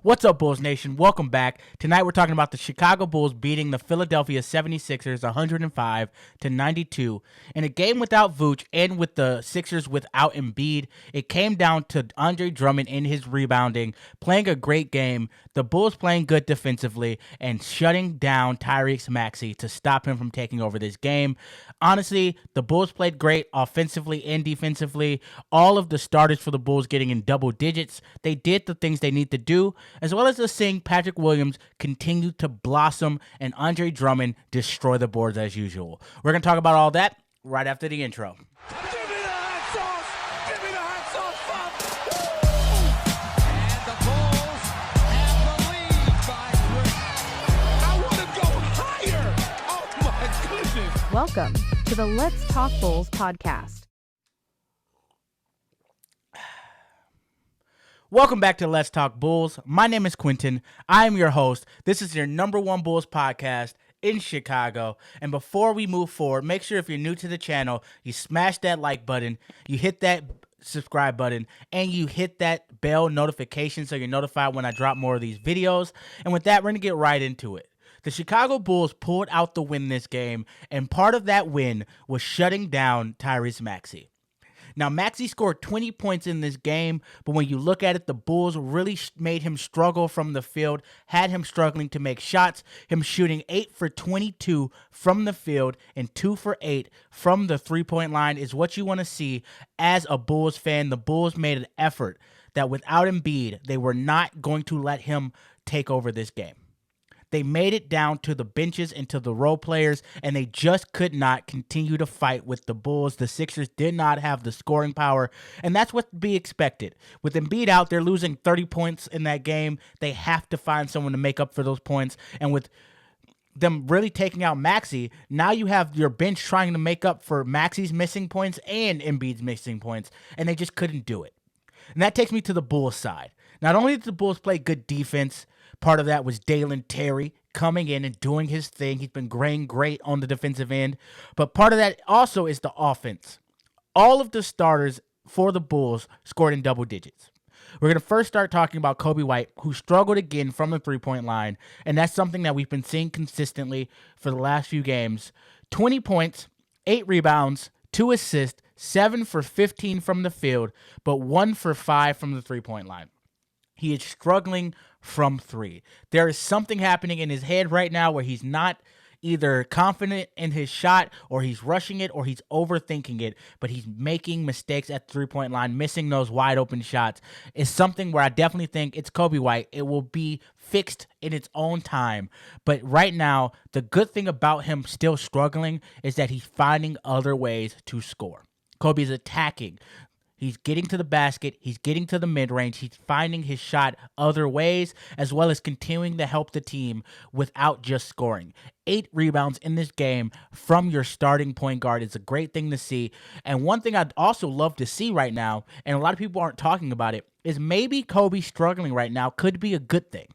What's up, Bulls Nation? Welcome back. Tonight we're talking about the Chicago Bulls beating the Philadelphia 76ers 105-92. In a game without Vooch and with the Sixers without Embiid, it came down to Andre Drummond in his rebounding, playing a great game, the Bulls playing good defensively, and shutting down Tyrese Maxey to stop him from taking over this game. Honestly, the Bulls played great offensively and defensively. All of the starters for the Bulls getting in double digits. They did the things they need to do, as well as us seeing Patrick Williams continue to blossom and Andre Drummond destroy the boards as usual. We're going to talk about all that right after the intro. Give me the hot sauce! Give me the hot sauce, Pop! And the Bulls have the lead by 3. I want to go higher! Oh my goodness! Welcome to the Let's Talk Bulls podcast. Welcome back to Let's Talk Bulls. My name is Quentin. I am your host. This is your number one Bulls podcast in Chicago. And before we move forward, make sure if you're new to the channel, you smash that like button, you hit that subscribe button, and you hit that bell notification so you're notified when I drop more of these videos. And with that, we're going to get right into it. The Chicago Bulls pulled out the win this game, and part of that win was shutting down Tyrese Maxey. Now, Maxey scored 20 points in this game, but when you look at it, the Bulls really made him struggle from the field, had him struggling to make shots, him shooting 8 for 22 from the field and 2 for 8 from the three-point line is what you want to see as a Bulls fan. The Bulls made an effort that without Embiid, they were not going to let him take over this game. They made it down to the benches and to the role players, and they just could not continue to fight with the Bulls. The Sixers did not have the scoring power, and that's what to be expected. With Embiid out, they're losing 30 points in that game. They have to find someone to make up for those points, and with them really taking out Maxey, now you have your bench trying to make up for Maxey's missing points and Embiid's missing points, and they just couldn't do it. And that takes me to the Bulls side. Not only did the Bulls play good defense, part of that was Dalen Terry coming in and doing his thing. He's been great on the defensive end. But part of that also is the offense. All of the starters for the Bulls scored in double digits. We're going to first start talking about Coby White, who struggled again from the three-point line. And that's something that we've been seeing consistently for the last few games. 20 points, 8 rebounds, 2 assists, 7 for 15 from the field, but 1 for 5 from the three-point line. He is struggling from 3. There is something happening in his head right now where he's not either confident in his shot or he's rushing it or he's overthinking it, but he's making mistakes at the three-point line, missing those wide open shots. It's something where I definitely think it's Coby White. It will be fixed in its own time. But right now, the good thing about him still struggling is that he's finding other ways to score. Coby's attacking. He's getting to the basket, he's getting to the mid-range, he's finding his shot other ways, as well as continuing to help the team without just scoring. 8 rebounds in this game from your starting point guard is a great thing to see. And one thing I'd also love to see right now, and a lot of people aren't talking about it, is maybe Coby struggling right now could be a good thing.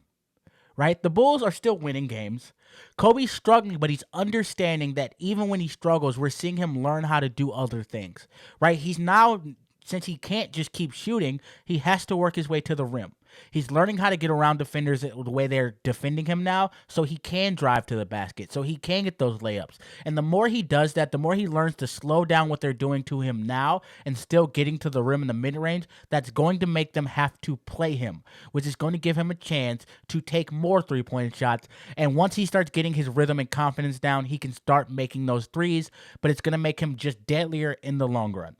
Right? The Bulls are still winning games. Coby's struggling, but he's understanding that even when he struggles, we're seeing him learn how to do other things. Right? He's now, since he can't just keep shooting, he has to work his way to the rim. He's learning how to get around defenders the way they're defending him now, so he can drive to the basket, so he can get those layups. And the more he does that, the more he learns to slow down what they're doing to him now and still getting to the rim in the mid-range, that's going to make them have to play him, which is going to give him a chance to take more three-point shots. And once he starts getting his rhythm and confidence down, he can start making those threes, but it's going to make him just deadlier in the long run.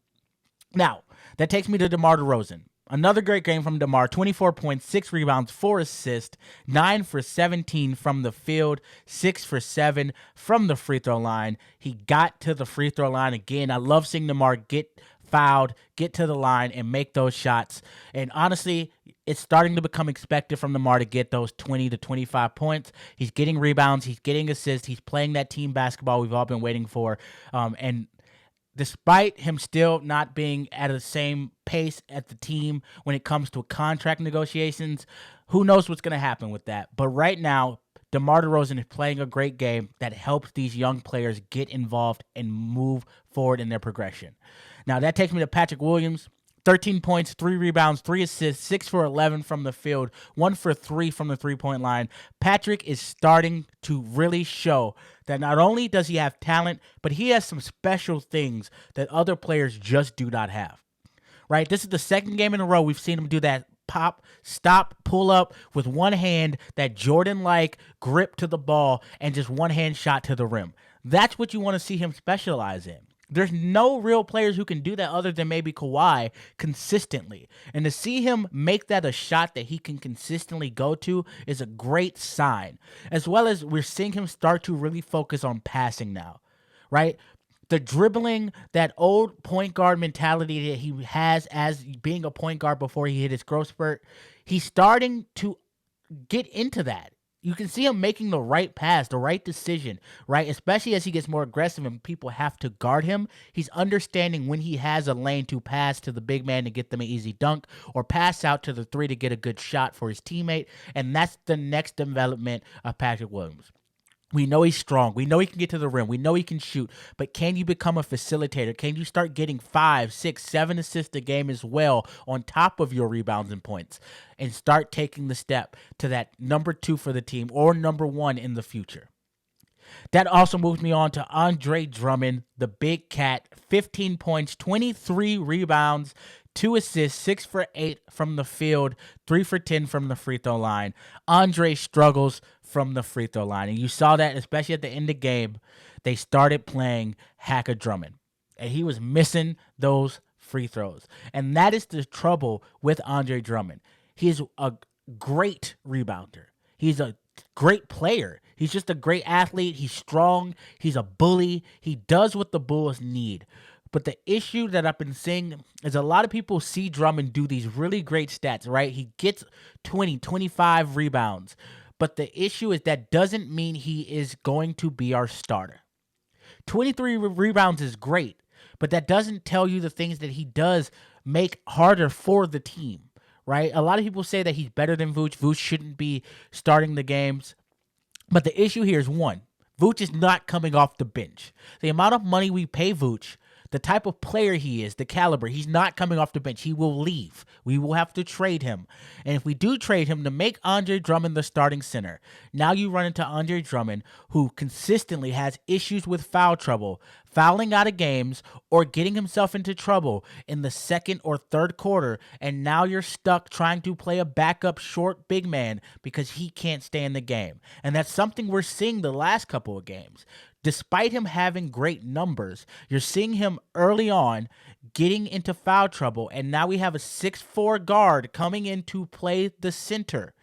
Now, that takes me to DeMar DeRozan. Another great game from DeMar, 24 points, 6 rebounds, 4 assists, 9 for 17 from the field, 6 for 7 from the free throw line. He got to the free throw line again. I love seeing DeMar get fouled, get to the line, and make those shots. And honestly, it's starting to become expected from DeMar to get those 20 to 25 points. He's getting rebounds, he's getting assists, he's playing that team basketball we've all been waiting for. And despite him still not being at the same pace at the team when it comes to contract negotiations, who knows what's going to happen with that. But right now, DeMar DeRozan is playing a great game that helps these young players get involved and move forward in their progression. Now, that takes me to Patrick Williams. 13 points, 3 rebounds, 3 assists, 6 for 11 from the field, 1 for 3 from the three-point line. Patrick is starting to really show that not only does he have talent, but he has some special things that other players just do not have. Right? This is the second game in a row we've seen him do that pop, stop, pull up with one hand, that Jordan-like grip to the ball, and just one-hand shot to the rim. That's what you want to see him specialize in. There's no real players who can do that other than maybe Kawhi consistently. And to see him make that a shot that he can consistently go to is a great sign. As well as we're seeing him start to really focus on passing now, right? The dribbling, that old point guard mentality that he has as being a point guard before he hit his growth spurt, he's starting to get into that. You can see him making the right pass, the right decision, right? Especially as he gets more aggressive and people have to guard him. He's understanding when he has a lane to pass to the big man to get them an easy dunk or pass out to the three to get a good shot for his teammate. And that's the next development of Patrick Williams. We know he's strong. We know he can get to the rim. We know he can shoot. But can you become a facilitator? Can you start getting 5, 6, 7 assists a game as well on top of your rebounds and points and start taking the step to that number 2 for the team or number 1 in the future? That also moves me on to Andre Drummond, the big cat. 15 points, 23 rebounds, 2 assists, 6 for 8 from the field, 3 for 10 from the free throw line. Andre struggles from the free throw line. And you saw that, especially at the end of the game, they started playing Hacker Drummond. And he was missing those free throws. And that is the trouble with Andre Drummond. He is a great rebounder. He's a great player. He's just a great athlete. He's strong. He's a bully. He does what the Bulls need. But the issue that I've been seeing is a lot of people see Drummond do these really great stats, right? He gets 20, 25 rebounds. But the issue is that doesn't mean he is going to be our starter. 23 rebounds is great, but that doesn't tell you the things that he does make harder for the team, right? A lot of people say that he's better than Vooch. Vooch shouldn't be starting the games. But the issue here is, one, Vooch is not coming off the bench. The amount of money we pay Vooch, the type of player he is, the caliber, he's not coming off the bench. He will leave. We will have to trade him. And if we do trade him to make Andre Drummond the starting center, now you run into Andre Drummond, who consistently has issues with foul trouble, fouling out of games, or getting himself into trouble in the second or third quarter, and now you're stuck trying to play a backup short big man because he can't stay in the game. And that's something we're seeing the last couple of games. Despite him having great numbers, you're seeing him early on getting into foul trouble, and now we have a 6'4" guard coming in to play the center.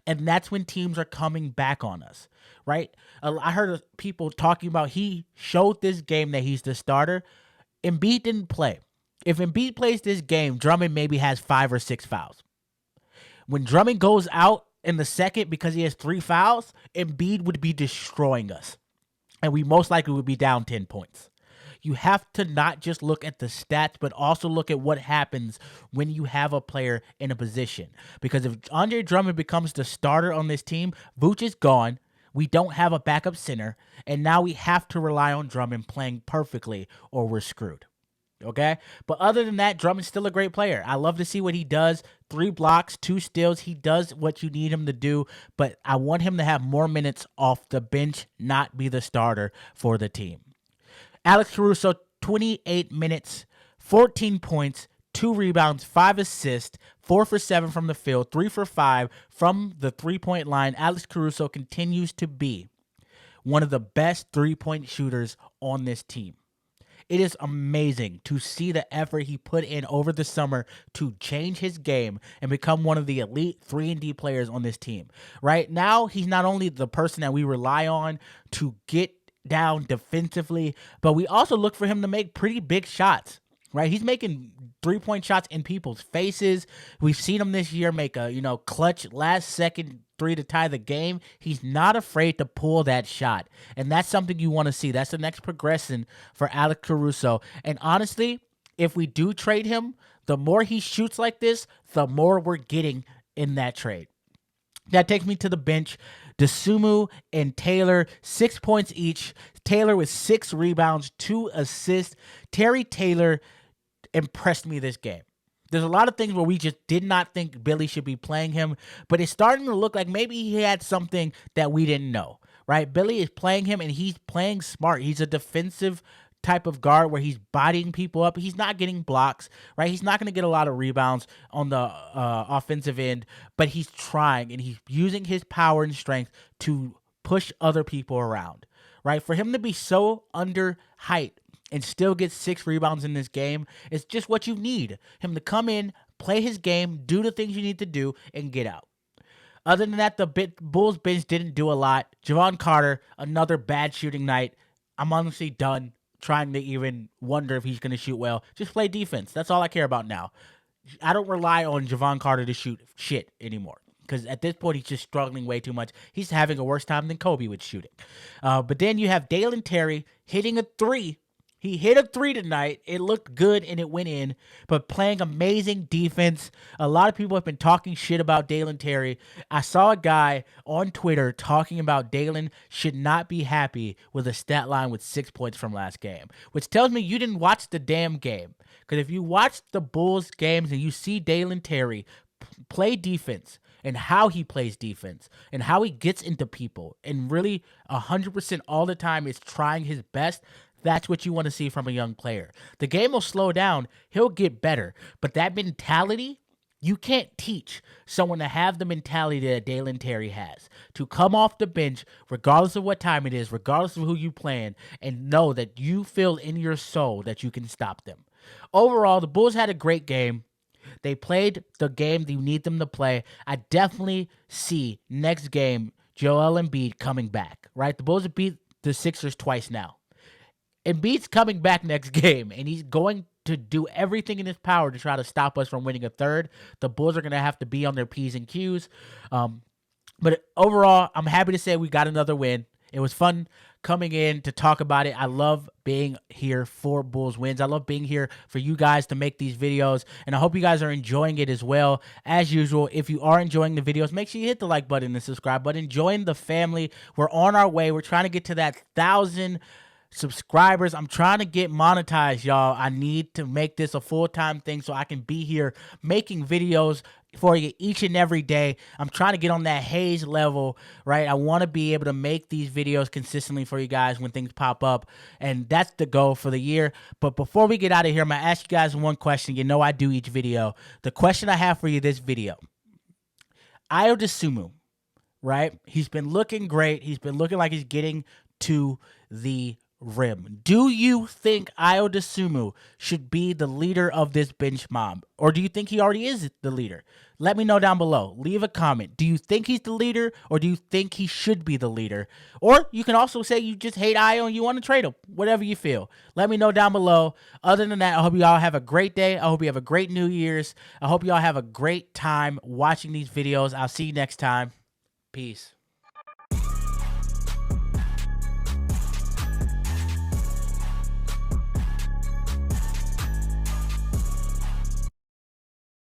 And that's when teams are coming back on us, right? I heard people talking about he showed this game that he's the starter. Embiid didn't play. If Embiid plays this game, Drummond maybe has 5 or 6 fouls. When Drummond goes out in the second because he has 3 fouls, Embiid would be destroying us. And we most likely would be down 10 points. You have to not just look at the stats, but also look at what happens when you have a player in a position. Because if Andre Drummond becomes the starter on this team, Vooch is gone. We don't have a backup center. And now we have to rely on Drummond playing perfectly or we're screwed. Okay? But other than that, Drummond's still a great player. I love to see what he does. 3 blocks, 2 steals. He does what you need him to do. But I want him to have more minutes off the bench, not be the starter for the team. Alex Caruso, 28 minutes, 14 points, 2 rebounds, 5 assists, 4 for 7 from the field, 3 for 5 from the three-point line. Alex Caruso continues to be one of the best three-point shooters on this team. It is amazing to see the effort he put in over the summer to change his game and become one of the elite 3-and-D players on this team. Right now, he's not only the person that we rely on to get down defensively, but we also look for him to make pretty big shots. Right? He's making 3-point shots in people's faces. We've seen him this year make a, clutch last-second 3 to tie the game. He's not afraid to pull that shot. And that's something you want to see. That's the next progression for Alex Caruso. And honestly, if we do trade him, the more he shoots like this, the more we're getting in that trade. That takes me to the bench. Dosunmu and Taylor, 6 points each. Taylor with 6 rebounds, 2 assists. Terry Taylor impressed me this game. There's a lot of things where we just did not think Billy should be playing him, but it's starting to look like maybe he had something that we didn't know, right? Billy is playing him, and he's playing smart. He's a defensive type of guard where he's bodying people up. He's not getting blocks, right? He's not going to get a lot of rebounds on the offensive end, but he's trying, and he's using his power and strength to push other people around, right? For him to be so under height and still get 6 rebounds in this game, it's just what you need. Him to come in, play his game, do the things you need to do, and get out. Other than that, the Bulls bench didn't do a lot. Javon Carter, another bad shooting night. I'm honestly done trying to even wonder if he's going to shoot well. Just play defense. That's all I care about now. I don't rely on Javon Carter to shoot shit anymore, because at this point, he's just struggling way too much. He's having a worse time than Kobe with shooting. But then you have Dalen Terry hitting a 3. He hit a 3 tonight. It looked good and it went in, but playing amazing defense. A lot of people have been talking shit about Dalen Terry. I saw a guy on Twitter talking about Dalen should not be happy with a stat line with 6 points from last game, which tells me you didn't watch the damn game. Because if you watch the Bulls games and you see Dalen Terry play defense, and how he plays defense, and how he gets into people, and really 100% all the time is trying his best, that's what you want to see from a young player. The game will slow down. He'll get better. But that mentality, you can't teach someone to have the mentality that Dalen Terry has. To come off the bench, regardless of what time it is, regardless of who you playing, and know that you feel in your soul that you can stop them. Overall, the Bulls had a great game. They played the game that you need them to play. I definitely see next game Joel Embiid coming back, right? The Bulls have beat the Sixers twice now. Embiid's coming back next game, and he's going to do everything in his power to try to stop us from winning a third. The Bulls are going to have to be on their P's and Q's. But overall, I'm happy to say we got another win. It was fun coming in to talk about it. I love being here for Bulls wins. I love being here for you guys to make these videos, and I hope you guys are enjoying it as well. As usual, if you are enjoying the videos, make sure you hit the like button and subscribe button. Join the family. We're on our way. We're trying to get to that 1,000 subscribers. I'm trying to get monetized, y'all. I need to make this a full-time thing so I can be here making videos for you each and every day. I'm trying to get on that Hayes level, right? I want to be able to make these videos consistently for you guys when things pop up, and that's the goal for the year. But before we get out of here, I'm going to ask you guys one question. You know I do each video. The question I have for you this video, Ayo Dosunmu, right? He's been looking great. He's been looking like he's getting to the rim. Do you think Ayo Dosunmu should be the leader of this bench mob? Or do you think he already is the leader? Let me know down below. Leave a comment. Do you think he's the leader, or do you think he should be the leader? Or you can also say you just hate Ayo and you want to trade him. Whatever you feel. Let me know down below. Other than that, I hope you all have a great day. I hope you have a great New Year's. I hope you all have a great time watching these videos. I'll see you next time. Peace.